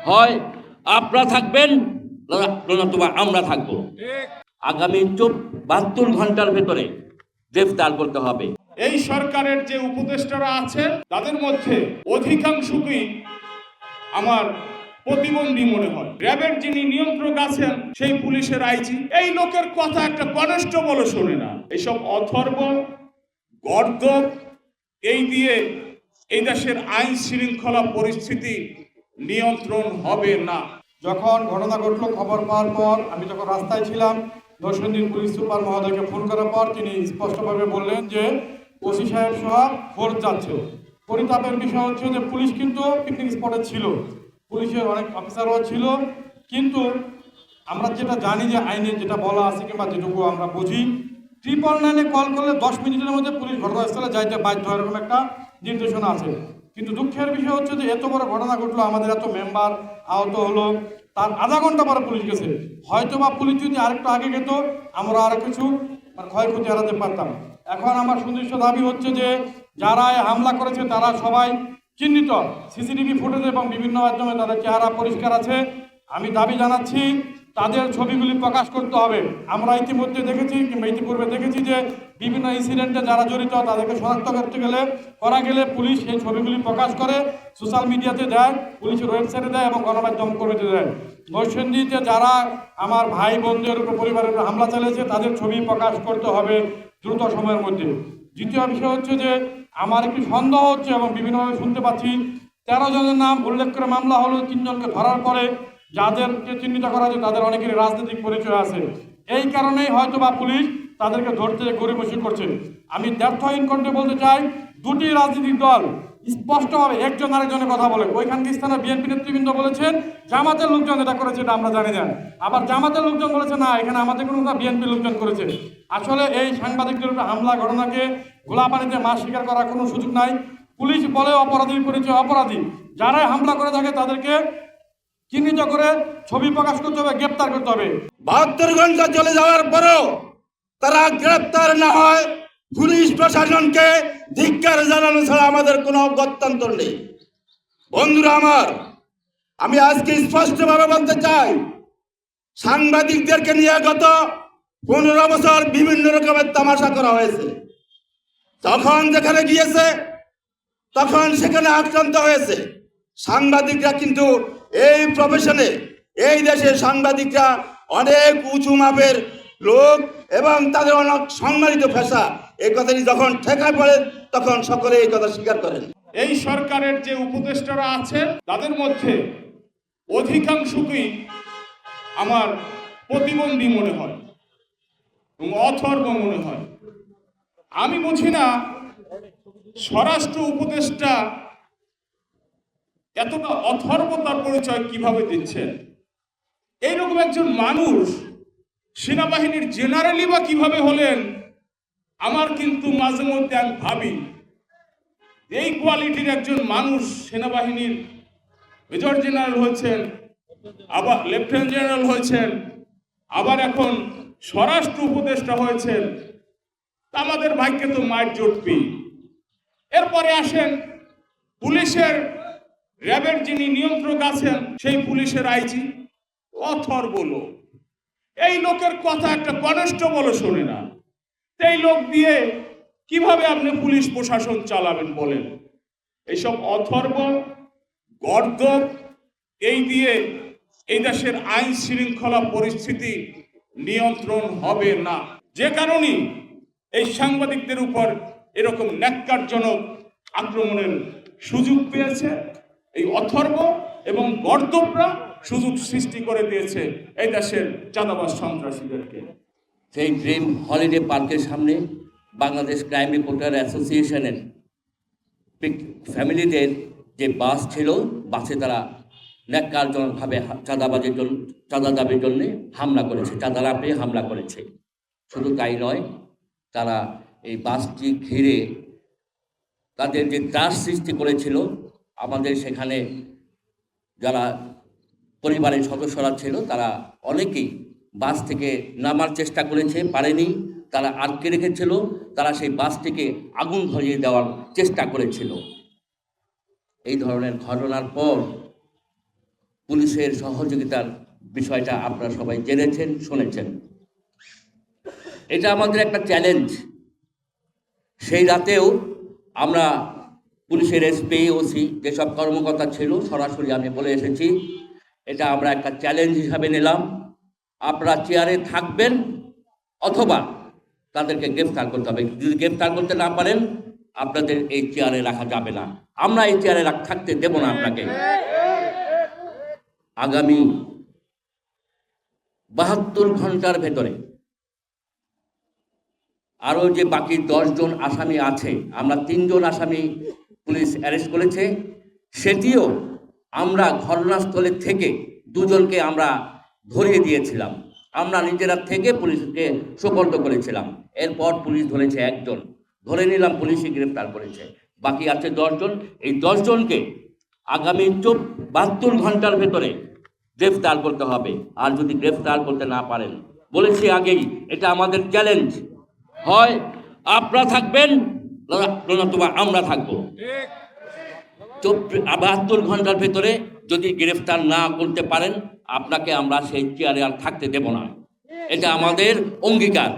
হয় আপনারা থাকবেন নতুবা আমরা থাকবো। আগামী 72 ঘন্টার ভেতরে গ্রেফতার করতে হবে। এই সরকারের যে উপদেষ্টারা আছেন তাদের মধ্যে অধিকাংশকেই আমার প্রতিবন্ধী মনে হয়। র্যাবের যিনি নিয়ন্ত্রক আছেন সেই পুলিশের আইজি, এই লোকের কথা একটা কনস্টেবলও শোনে না। এইসব অথর্ব গর্দভ এই দিয়ে এই দেশের আইন শৃঙ্খলা পরিস্থিতি নিয়ন্ত্রণ হবে না। যখন ঘটনা ঘটলো খবর পাওয়ার পর আমি যখন রাস্তায় ছিলাম, নরসিংদীর পুলিশ সুপার মহোদয়কে ফোন করার পর তিনি স্পষ্টভাবে বললেন যে ওসি সাহেব সহ ফোর্স যাচ্ছে। পরিতাপের বিষয় হচ্ছে যে পুলিশ কিন্তু পিকনিক স্পটে ছিল, পুলিশের অনেক অফিসারও ছিল, কিন্তু আমরা যেটা জানি যে আইনে যেটা বলা আছে কিংবা যেটুকু আমরা বুঝি, 999-এ কল করলে 10 মিনিটের মধ্যে পুলিশ ঘটনাস্থলে যাইতে বাধ্য, এরকম একটা নির্দেশনা আছে। কিন্তু দুঃখের বিষয় হচ্ছে যে এত বড় ঘটনা ঘটলো, আমাদের এত মেম্বার আহত হলো, তার আধা ঘন্টা পরে পুলিশ গেছে। হয়তো বা পুলিশ যদি আরেকটু আগে যেত আমরা আরো কিছু ক্ষয়ক্ষতি এড়াতে পারতাম। এখন আমার সুনির্দিষ্ট দাবি হচ্ছে যে যারা হামলা করেছে তারা সবাই চিহ্নিত, সিসিটিভি ফুটেজ এবং বিভিন্ন মাধ্যমে তাদের চেহারা পরিষ্কার আছে। আমি দাবি জানাচ্ছি তাদের ছবিগুলি প্রকাশ করতে হবে। আমরা ইতিমধ্যে দেখেছি কিংবা ইতিপূর্বে দেখেছি যে বিভিন্ন ইনসিডেন্টে যারা জড়িত তাদেরকে শনাক্ত করতে গেলে পুলিশ এই ছবিগুলি প্রকাশ করে সোশ্যাল মিডিয়াতে দেয়, পুলিশের ওয়েবসাইটে দেয় এবং গণমাধ্যম কর্মীতে দেয়। নরসিংদীতে যারা আমার ভাই বোনদের উপর পরিবারের উপর হামলা চালিয়েছে তাদের ছবি প্রকাশ করতে হবে দ্রুত সময়ের মধ্যে। দ্বিতীয় বিষয় হচ্ছে যে আমার একটি সন্দেহ হচ্ছে এবং বিভিন্নভাবে শুনতে পাচ্ছি 13 জনের নাম উল্লেখ করে মামলা হলো, 3 জনকে ধরার পরে যাদেরকে চিহ্নিত করা হয়েছে তাদের অনেকেরই রাজনৈতিক পরিচয় আছে। এই কারণেই হয়তো বা পুলিশ তাদেরকে ধরতে গড়িমসি করছে। আমি দ্ব্যর্থহীন কণ্ঠে বলতে চাই, দুটি রাজনৈতিক দল স্পষ্টভাবে একজন আরেকজনের কথা বলে। ওইখানকার স্থানে বিএনপি নেতৃবৃন্দ বলেছেন জামাতের লোকজন এটা করেছে, এটা আমরা জানি না। আবার জামাতের লোকজন বলেছে না, এখানে আমাদের কোনো বিএনপি লোকজন করেছে। আসলে এই সাংবাদিকদের উপরে হামলা ঘটনাকে গোলাপানিতে মাছ স্বীকার করার কোনো সুযোগ নাই। পুলিশ বলে অপরাধীর পরিচয় অপরাধী, যারাই হামলা করে থাকে তাদেরকে চিহ্নিত করে ছবি প্রকাশ করতে হবে, গ্রেপ্তার করতে হবে। 72 ঘন্টা চলে যাওয়ার পরও তারা গ্রেপ্তার না হয়, পুলিশ প্রশাসনকে ধিক্কার জানানো ছাড়া আমাদের কোনো গত্যন্তর নেই। বন্ধুরা আমার, আমি আজকে স্পষ্টভাবে বলতে চাই, সাংবাদিকদেরকে নিয়ে গত 15 বছর বিভিন্ন রকমের তামাশা করা হয়েছে। তখন যেখানে গিয়েছে তখন সেখানে আক্রান্ত হয়েছে। সাংবাদিকরা কিন্তু এই প্রফেশনে, এই দেশে সাংবাদিকরা অনেক উঁচু মাপের লোক এবং তাদের অনেক সম্মানিত পেশা। এই কথাটি যখন ঠেকায় পড়ে তখন সকলে এই কথা স্বীকার করেন। এই সরকারের যে উপদেষ্টারা আছেন তাদের মধ্যে অধিকাংশকেই আমার প্রতিবন্ধী মনে হয় এবং অথর্ব মনে হয়। আমি বুঝি না স্বরাষ্ট্র উপদেষ্টা এতটা অথর্বতার পরিচয় কিভাবে দিচ্ছেন। এইরকম একজন মানুষ সেনাবাহিনীর জেনারেলই বা কিভাবে হলেন। আমার কিন্তু মাঝে মধ্যে আমি ভাবি এই কোয়ালিটির একজন মানুষ সেনাবাহিনীর মেজর জেনারেল হয়েছেন, আবার লেফটেন্যান্ট জেনারেল হয়েছেন, আবার এখন স্বরাষ্ট্র উপদেষ্টা হয়েছেন, আমাদের ভাগ্যে তো মাইট জুটবি। এরপরে আসেন পুলিশের র্যাবের যিনি নিয়ন্ত্রক আছেন সেই পুলিশের আইজি, অথর্ব লোক। এই লোকের কথা একটা কনস্টেবলও শোনে না। এই লোক দিয়ে কিভাবে আপনি পুলিশ প্রশাসন চালাবেন বলেন? এইসব অথর্ব গর্দভ এই দিয়ে এই দেশের আইন শৃঙ্খলা পরিস্থিতি নিয়ন্ত্রণ হবে না। যে কারণে এই সাংবাদিকদের উপর এরকম ন্যাক্কারজনক আক্রমণের সুযোগ পেয়েছে এই অথর্ব এবং গর্দভরা সুযোগ সৃষ্টি করে দিয়েছে এই দেশের চাঁদাবাজ সন্ত্রাসীদেরকে। সেই ড্রিম হলিডে পার্কের সামনে বাংলাদেশ ক্রাইম রিপোর্টার অ্যাসোসিয়েশনের ফ্যামিলিদের যে বাস ছিল, বাসে তারা ন্যাক্কারজনকভাবে চাঁদা দাবির জন্য হামলা করেছে, চাঁদা না পেয়ে হামলা করেছে। শুধু তাই নয়, তারা এই বাসটি ঘিরে তাদের যে ত্রাস সৃষ্টি করেছিল। আমাদের সেখানে যারা পরিবারের সদস্যরা ছিল তারা অনেকেই বাস থেকে নামার চেষ্টা করেছে, পারেনি, তারা আটকে রেখেছিল। তারা সেই বাসটিকে আগুন ধরিয়ে দেওয়ার চেষ্টা করেছিল। এই ধরনের ঘটনার পর পুলিশের সহযোগিতার বিষয়টা আপনারা সবাই জেনেছেন, শুনেছেন। এটা আমাদের একটা চ্যালেঞ্জ। সেই রাতেও আমরা পুলিশের এসপি, ওসি যেসব কর্মকর্তা ছিল সরাসরি আমি বলে এসেছি, এটা আমরা একটা চ্যালেঞ্জ হিসাবে নিলাম। আপনারা চেয়ারে থাকবেন অথবা তাদেরকে গ্রেফতার করতে হবে। যদি গ্রেফতার করতে না পারেন আপনাদের এই চেয়ারে রাখা যাবে না। আমরা এই চেয়ারে থাকতে দেব না আপনাকে। আগামী 72 ঘন্টার ভেতরে আরও যে বাকি 10 জন আসামি আছে, আমরা 3 জন আসামি পুলিশ অ্যারেস্ট করেছে, সেটিও আমরা ঘটনাস্থলে থেকে 2 জনকে আমরা ধরিয়ে দিয়েছিলাম। আমরা নিজেরা থেকে পুলিশকে সোপর্দ করেছিলাম। এরপর পুলিশ ধরেছে 1 জন, ধরে নিলাম পুলিশই গ্রেফতার করেছে। বাকি আছে 10 জন। এই 10 জনকে আগামী 72 ঘন্টার ভেতরে গ্রেফতার করতে হবে। আর যদি গ্রেফতার করতে না পারেন, বলেছি আগেই, এটা আমাদের চ্যালেঞ্জ। হয় আপনারা থাকবেন নতুবা আমরা থাকবো। 72 ঘন্টার ভেতরে যদি গ্রেফতার না করতে পারেন আপনাকে আমরা সেই চেয়ারে আর থাকতে দেব না। এটা আমাদের অঙ্গীকার।